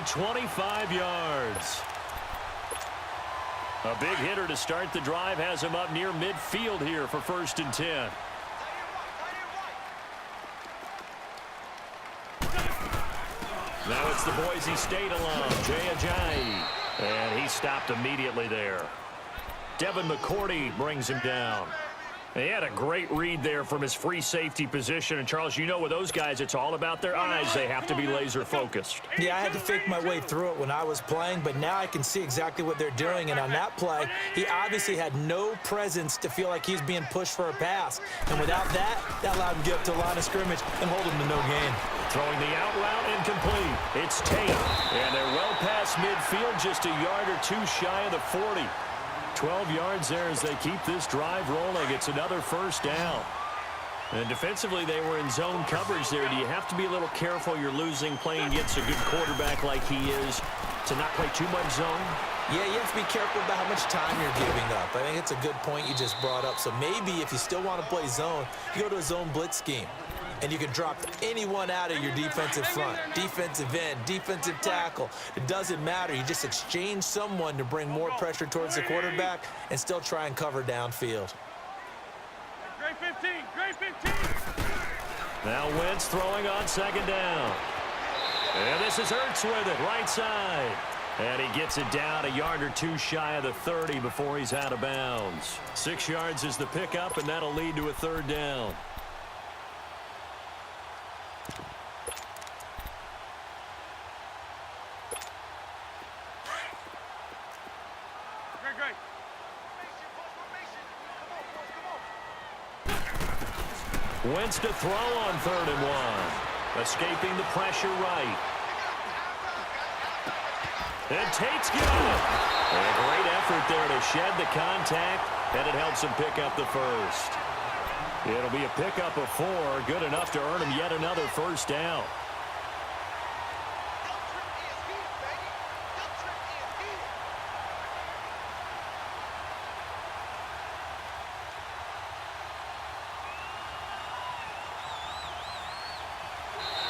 25 yards. A big hitter to start the drive has him up near midfield here for 1st and 10. Now it's the Boise State alum, Jay Ajayi. And he stopped immediately there. Devin McCourty brings him down. He had a great read there from his free safety position. And, Charles, you know with those guys, it's all about their eyes. They have to be laser-focused. Yeah, I had to fake my way through it when I was playing, but now I can see exactly what they're doing. And on that play, he obviously had no presence to feel like he's being pushed for a pass. And without that, that allowed him to get up to the line of scrimmage and hold him to no gain. Throwing the out route incomplete. It's Tate. And they're well past midfield, just a yard or two shy of the 40. 12 yards there as they keep this drive rolling. It's another 1st down. And defensively, they were in zone coverage there. Do you have to be a little careful? You're losing playing against a good quarterback like he is to not play too much zone? Yeah, you have to be careful about how much time you're giving up. I think it's a good point you just brought up. So maybe if you still want to play zone, you go to a zone blitz scheme. And you can drop anyone out of your defensive front, defensive end, defensive tackle. It doesn't matter. You just exchange someone to bring more pressure towards the quarterback and still try and cover downfield. Great 15, great 15. Now Wentz throwing on 2nd down. And this is Ertz with it, right side. And he gets it down a yard or two shy of the 30 before he's out of bounds. 6 yards is the pickup, and that'll lead to a 3rd down. Wentz to throw on 3rd and 1. Escaping the pressure right. And Tate's got it. And a great effort there to shed the contact, and it helps him pick up the 1st. It'll be a pickup of 4, good enough to earn him yet another 1st down.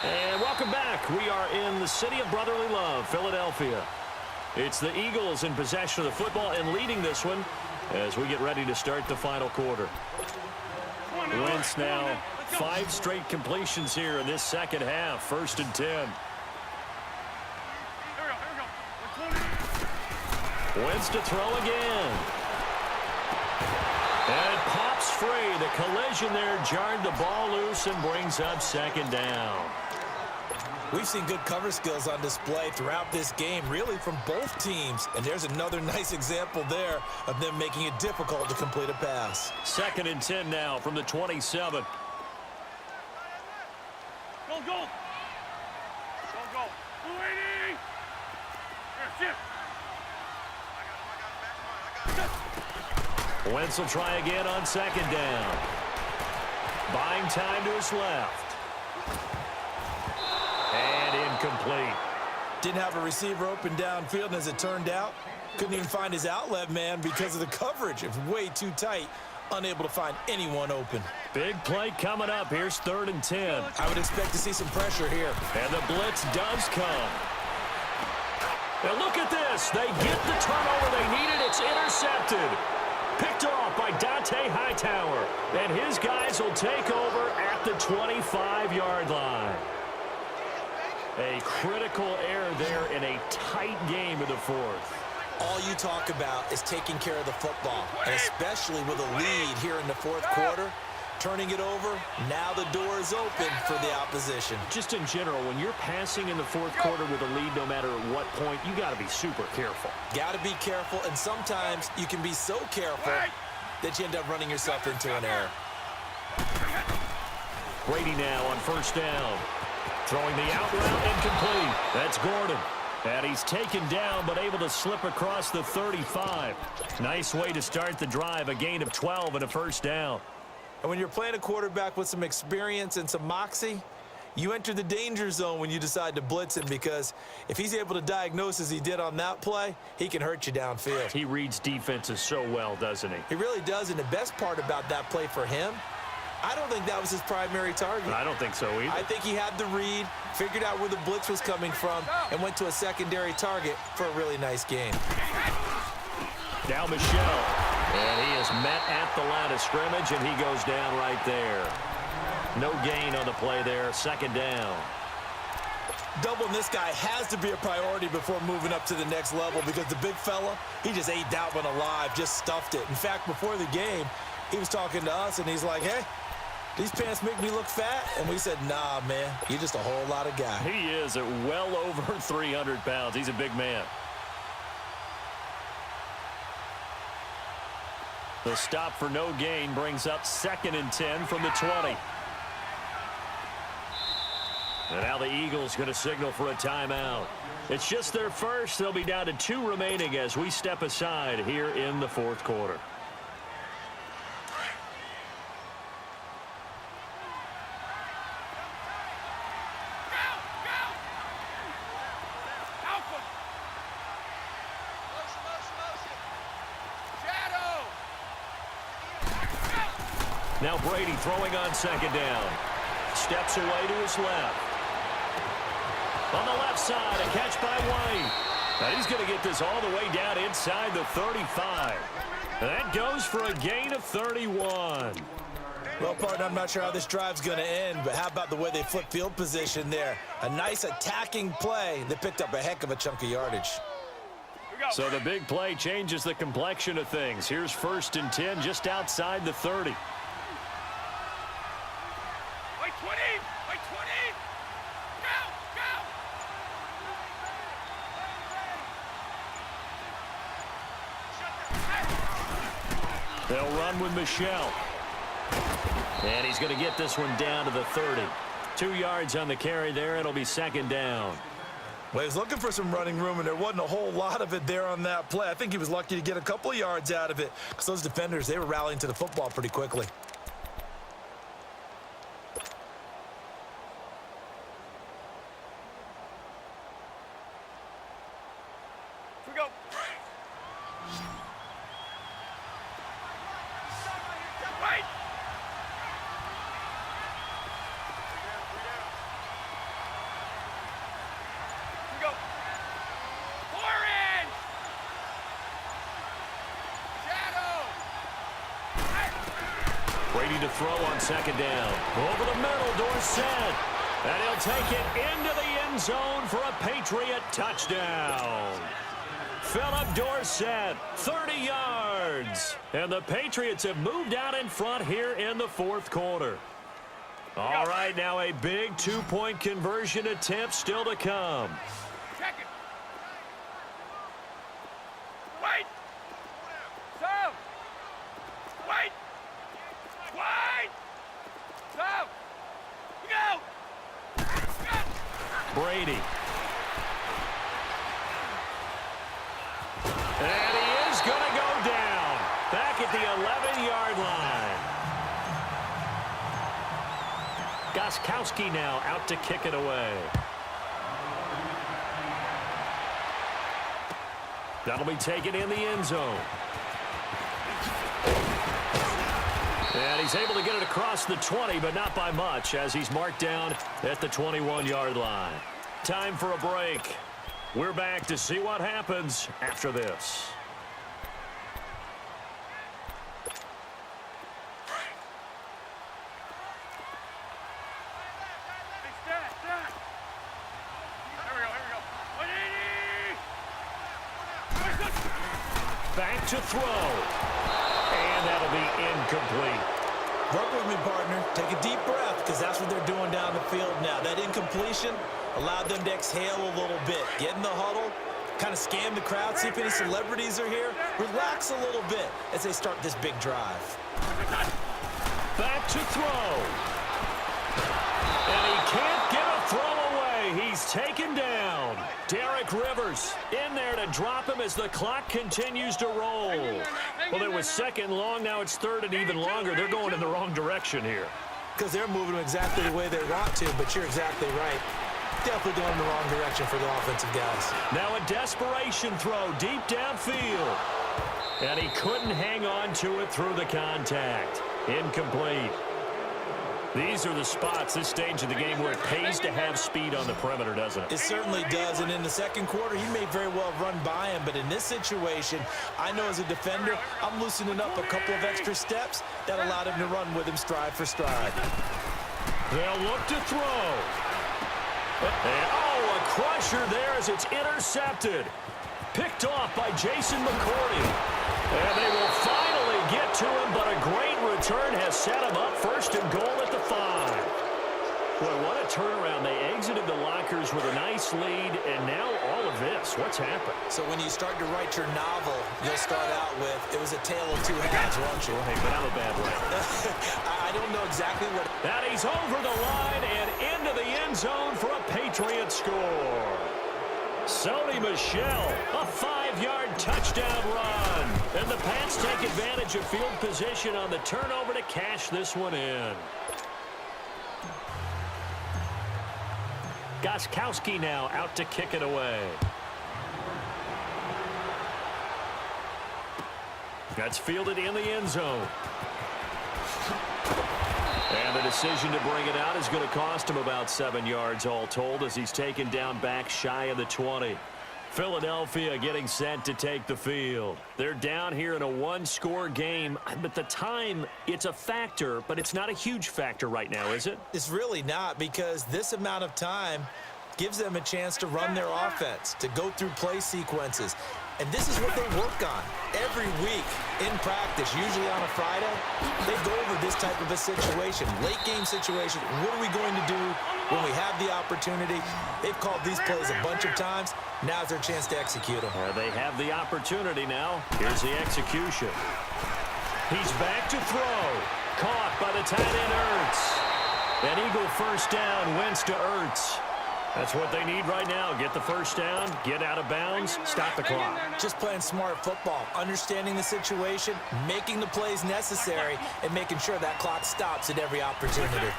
And welcome back. We are in the city of brotherly love, Philadelphia. It's the Eagles in possession of the football and leading this one as we get ready to start the final quarter. Wentz now 5 straight completions here in this 2nd half. 1st and 10. Wentz to throw again. And it pops free. The collision there jarred the ball loose and brings up 2nd down. We've seen good cover skills on display throughout this game, really from both teams. And there's another nice example there of them making it difficult to complete a pass. 2nd and 10 now from the 27. Go, go. Go, go. 280. Here, Wentz will try again on 2nd down. Buying time to his left. And incomplete. Didn't have a receiver open downfield, and as it turned out, couldn't even find his outlet man because of the coverage. It was way too tight, unable to find anyone open. Big play coming up. Here's 3rd and 10. I would expect to see some pressure here. And the blitz does come. And look at this. They get the turnover they needed. It's intercepted. Picked off by Dante Hightower. And his guys will take over at the 25-yard line. A critical error there in a tight game of the 4th. All you talk about is taking care of the football, and especially with a lead here in the 4th quarter, turning it over, now the door is open for the opposition. Just in general, when you're passing in the 4th quarter with a lead, no matter at what point, you got to be super careful. Got to be careful, and sometimes you can be so careful that you end up running yourself into an error. Brady now on 1st down. Throwing the out route incomplete. That's Gordon. And he's taken down but able to slip across the 35. Nice way to start the drive. A gain of 12 and a 1st down. And when you're playing a quarterback with some experience and some moxie, you enter the danger zone when you decide to blitz him, because if he's able to diagnose as he did on that play, he can hurt you downfield. He reads defenses so well, doesn't he? He really does, and the best part about that play for him I don't think that was his primary target. I don't think so either. I think he had the read, figured out where the blitz was coming from, and went to a secondary target for a really nice gain. Now Michelle. And he is met at the line of scrimmage, and he goes down right there. No gain on the play there. Second down. Doubling this guy has to be a priority before moving up to the next level because the big fella, he just ate that one alive, just stuffed it. In fact, before the game, he was talking to us, and he's like, hey, these pants make me look fat? And we said, nah, man, you're just a whole lot of guy. He is at well over 300 pounds. He's a big man. The stop for no gain brings up 2nd and 10 from the 20. And now the Eagles going to signal for a timeout. It's just their first. They'll be down to 2 remaining as we step aside here in the 4th quarter. Now Brady throwing on 2nd down. Steps away to his left. On the left side, a catch by White. And he's going to get this all the way down inside the 35. And that goes for a gain of 31. Well, partner, I'm not sure how this drive's going to end, but how about the way they flip field position there? A nice attacking play that picked up a heck of a chunk of yardage. So the big play changes the complexion of things. Here's 1st and 10 just outside the 30. They'll run with Michelle. And he's going to get this one down to the 30. 2 yards on the carry there. It'll be 2nd down. Well, he was looking for some running room, and there wasn't a whole lot of it there on that play. I think he was lucky to get a couple of yards out of it because those defenders, they were rallying to the football pretty quickly. Here we go. Right. Here we go. 4-inch. Shadow. Brady to throw on 2nd down. Over the middle, Dorsett. And he'll take it into the end zone for a Patriot touchdown. Philip Dorsett, 30 yards. And the Patriots have moved out in front here in the 4th quarter. All right, now a big 2-point conversion attempt still to come. Check it. Wait. Stop. Wait. Wait. Stop. Go. Brady. And he is going to go down back at the 11-yard line. Gostkowski now out to kick it away. That'll be taken in the end zone. And he's able to get it across the 20, but not by much, as he's marked down at the 21-yard line. Time for a break. We're back to see what happens after this. Back to throw. And that'll be incomplete. Work with me, partner. Take a deep breath because that's what they're doing down the field now. That incompletion allowed them to exhale a little bit. Get in the huddle, kind of scan the crowd, see if any celebrities are here. Relax a little bit as they start this big drive. Back to throw. And he can't get a throw away. He's taken down. Derek Rivers in there to drop him as the clock continues to roll. Well, it was 2nd long. Now it's 3rd and even longer. They're going in the wrong direction here. Because they're moving them exactly the way they want to, but you're exactly right. Definitely going in the wrong direction for the offensive guys. Now a desperation throw deep downfield. And he couldn't hang on to it through the contact. Incomplete. These are the spots, this stage of the game, where it pays to have speed on the perimeter, doesn't it? It certainly does, and in the second quarter, he may very well run by him, but in this situation, I know as a defender, I'm loosening up a couple of extra steps that allowed him to run with him stride for stride. They'll look to throw. And, oh, a crusher there as it's intercepted. Picked off by Jason McCourty. And they will finally get to him, but a great return has set him up first and goal at the 5. Boy, what a turnaround. They exited the lockers with a nice lead, and now all of this. What's happened? So when you start to write your novel, you'll start out with, it was a tale of two halves, won't you? Hey, but I'm a bad way. I don't know exactly what... That he's over the line and into the end zone for a Patriot score. Sony Michel, a 5-yard touchdown run. And the Pats take advantage of field position on the turnover to cash this one in. Gostkowski now out to kick it away. That's fielded in the end zone. And the decision to bring it out is going to cost him about 7 yards all told as he's taken down back shy of the 20. Philadelphia getting set to take the field. They're down here in a one-score game, but the time, it's a factor, but it's not a huge factor right now, is it? It's really not, because this amount of time gives them a chance to run their offense, to go through play sequences. And this is what they work on every week in practice, usually on a Friday. They go over this type of a situation, late game situation. What are we going to do when we have the opportunity? They've called these plays a bunch of times. Now's their chance to execute them. They have the opportunity now. Here's the execution. He's back to throw. Caught by the tight end, Ertz. An Eagle first down, Wentz to Ertz. That's what they need right now. Get the first down, get out of bounds, stop the clock. Just playing smart football, understanding the situation, making the plays necessary, and making sure that clock stops at every opportunity.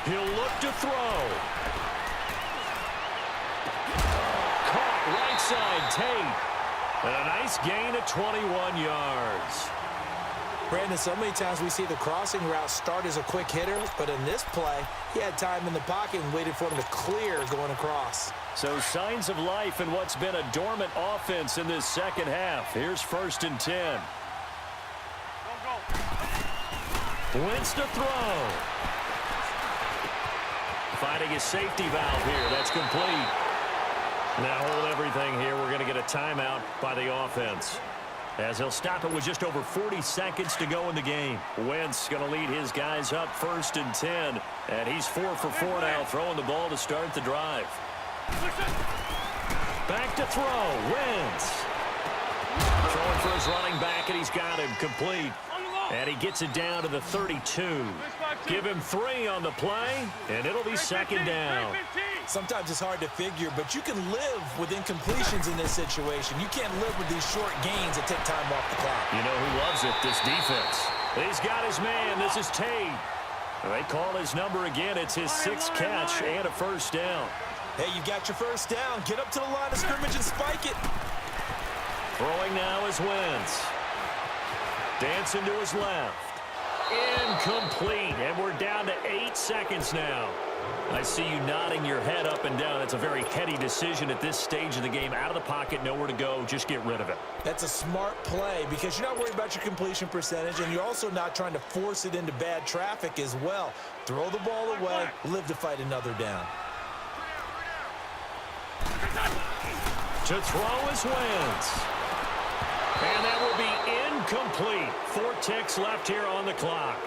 He'll look to throw. Caught right side, Tate. And a nice gain of 21 yards. Brandon, so many times we see the crossing route start as a quick hitter, but in this play, he had time in the pocket and waited for him to clear going across. So signs of life in what's been a dormant offense in this second half. Here's 1st and 10. Wentz to throw. Finding his safety valve here. That's complete. Now hold everything here. We're going to get a timeout by the offense, as he'll stop it with just over 40 seconds to go in the game. Wentz going to lead his guys up 1st and 10. And he's 4 for 4 now, throwing the ball to start the drive. Back to throw. Wentz. Throwing for his running back, and he's got him complete. And he gets it down to the 32. Give him 3 on the play, and it'll be 2nd down. Sometimes it's hard to figure, but you can live with incompletions in this situation. You can't live with these short gains that take time off the clock. You know who loves it? This defense. He's got his man. This is Tate. They call his number again. It's his 6th catch and a first down. Hey, you got your first down. Get up to the line of scrimmage and spike it. Throwing now is Wentz. Dancing to his left. Incomplete. And we're down to 8 seconds now. I see you nodding your head up and down. That's a very heady decision at this stage of the game. Out of the pocket, nowhere to go. Just get rid of it. That's a smart play because you're not worried about your completion percentage, and you're also not trying to force it into bad traffic as well. Throw the ball away, live to fight another down. To throw is Wentz. And that will be incomplete. 4 ticks left here on the clock.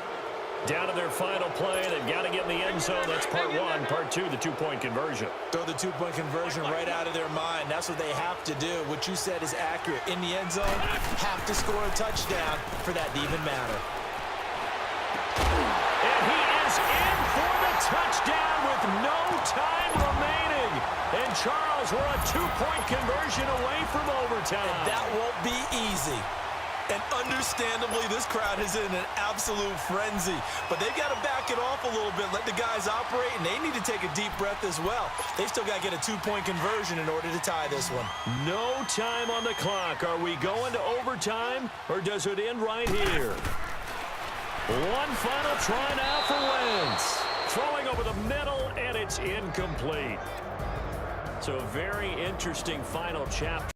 Down to their final play. They've got to get in the end zone. That's part 1. Part 2, the 2-point conversion. Throw the 2-point conversion right out of their mind. That's what they have to do. What you said is accurate. In the end zone, have to score a touchdown for that to even matter. And he is in for the touchdown with no time remaining. And Charles, we're a 2-point conversion away from overtime. And that won't be easy. And understandably, this crowd is in an absolute frenzy. But they've got to back it off a little bit, let the guys operate, and they need to take a deep breath as well. They've still got to get a 2-point conversion in order to tie this one. No time on the clock. Are we going to overtime, or does it end right here? One final try now for Wentz. Throwing over the middle, and it's incomplete. So a very interesting final chapter.